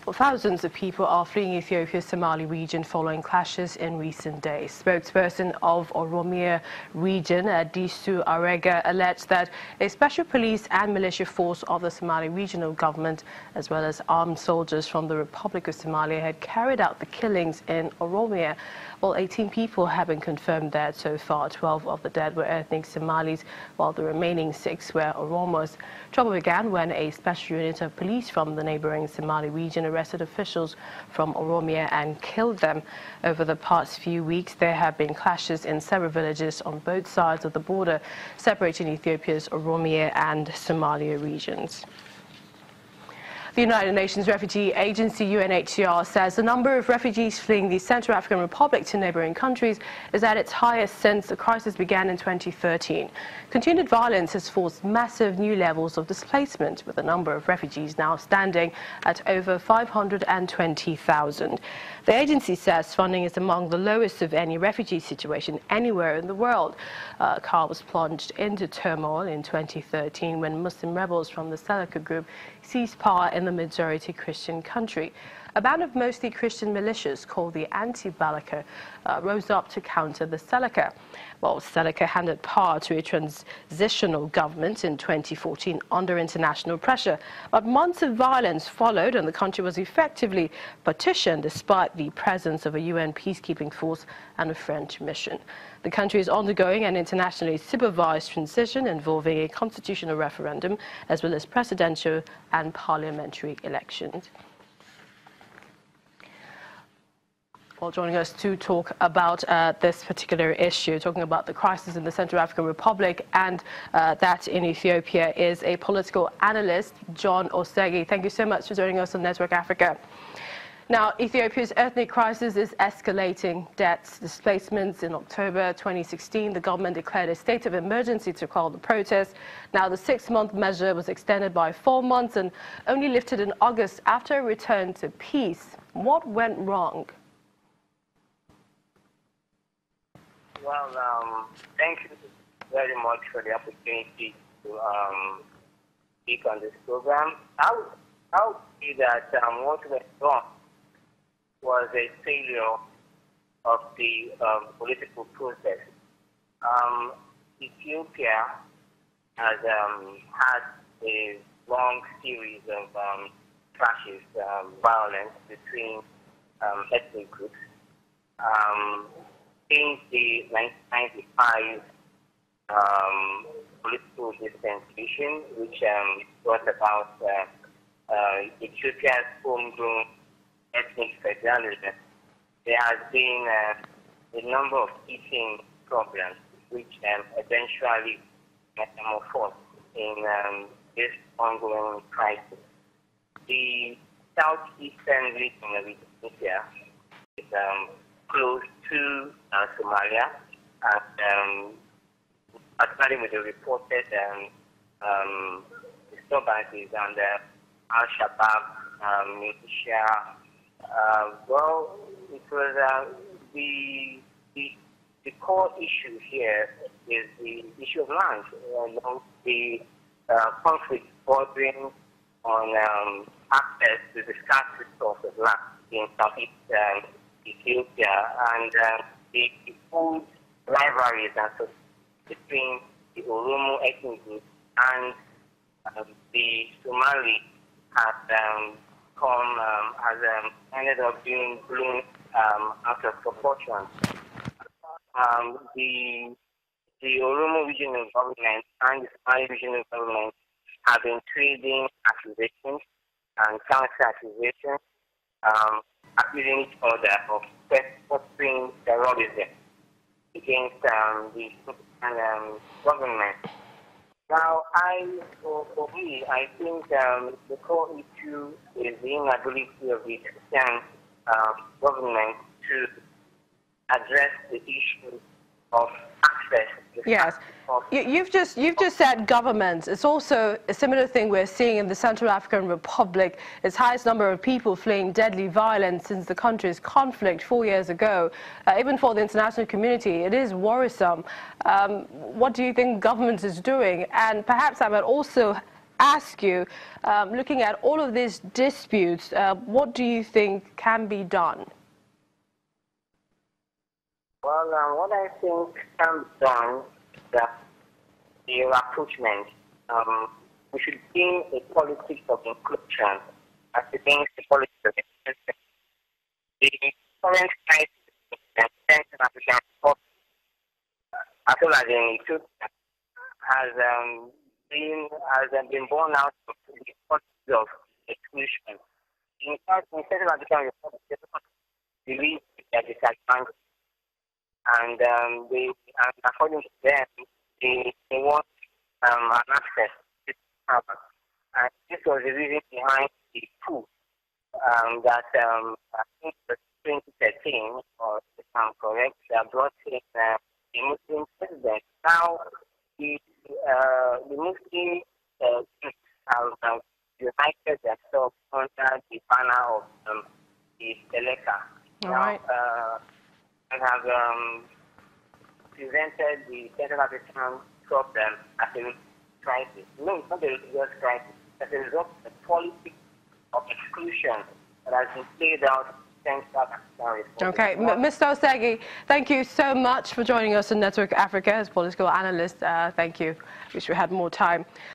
Well, thousands of people are fleeing Ethiopia's Somali region following clashes in recent days. Spokesperson of Oromia region, Disu Arega, alleged that a special police and militia force of the Somali regional government, as well as armed soldiers from the Republic of Somalia, had carried out the killings in Oromia. Well, 18 people have been confirmed dead so far. 12 of the dead were ethnic Somalis, while the remaining 6 were Oromos. Trouble began when a special unit of police from the neighboring Somali region arrested officials from Oromia and killed them. Over the past few weeks, there have been clashes in several villages on both sides of the border, separating Ethiopia's Oromia and Somalia regions. The United Nations Refugee Agency, UNHCR, says the number of refugees fleeing the Central African Republic to neighboring countries is at its highest since the crisis began in 2013. Continued violence has forced massive new levels of displacement, with the number of refugees now standing at over 520,000. The agency says funding is among the lowest of any refugee situation anywhere in the world. C.A.R was plunged into turmoil in 2013 when Muslim rebels from the Seleka group seized power in the majority Christian country. A band of mostly Christian militias called the Anti-Balaka rose up to counter the Seleka. Well, Seleka handed power to a transitional government in 2014 under international pressure. But months of violence followed and the country was effectively partitioned despite the presence of a UN peacekeeping force and a French mission. The country is undergoing an internationally supervised transition involving a constitutional referendum as well as presidential and parliamentary elections. Well, joining us to talk about this particular issue, talking about the crisis in the Central African Republic and that in Ethiopia, is a political analyst, John Osegi. Thank you so much for joining us on Network Africa. Now, Ethiopia's ethnic crisis is escalating. Deaths, displacements. In October 2016, the government declared a state of emergency to quell the protests. Now, the 6-month measure was extended by 4 months and only lifted in August after a return to peace. What went wrong? Well, thank you very much for the opportunity to speak on this program. I would say that what went wrong was a failure of the political process. Ethiopia has had a long series of clashes, violence between ethnic groups. Since the 1995 political dispensation, which brought about Ethiopia's homegrown ethnic federalism, there has been a number of teething problems which eventually metamorphosed in this ongoing crisis. The southeastern region of Ethiopia is close to Somalia, and starting with the reported disturbances and Al-Shabaab militia. Well, it was the core issue here is the issue of land. The conflict bordering on access to the scarce resource of land in southeast Ethiopia, and the food rivalries between the Oromo ethnic group and the Somali has ended up being blown out of proportion. The Oromo regional government and the Somali regional government have been trading accusations and counter-accusations, accusing each other of fostering terrorism against the government. Now, for me, I think the core issue is the inability of the Egyptian government to address the issue of access. Yes. You've just said government. It's also a similar thing we're seeing in the Central African Republic. Its highest number of people fleeing deadly violence since the country's conflict 4 years ago. Even for the international community, it is worrisome. What do you think government is doing? And perhaps I might also ask you, looking at all of these disputes, what do you think can be done? Well, what I think can be done is that the rapprochement. We should bring a politics of inclusion as against the politics of exclusion. The current crisis in Central African Republic, as well as in Ethiopia, has been born out of the politics of exclusion. In fact, in Central African Republic, they don't believe that disadvantage, and according to them, they want an access to power. And this was the reason behind the coup that I think it was 2013, or if I'm correct, that brought in a Muslim president. Now, the Muslim groups have united themselves under the banner of the C.A.R. All right. And have presented the Central African problem as a crisis. No, it's not a religious crisis. As a result of the politics of exclusion that has been played out in Central African Republic. Okay, Mr. Osegi, thank you so much for joining us on Network Africa as political analyst. Thank you. Wish we had more time.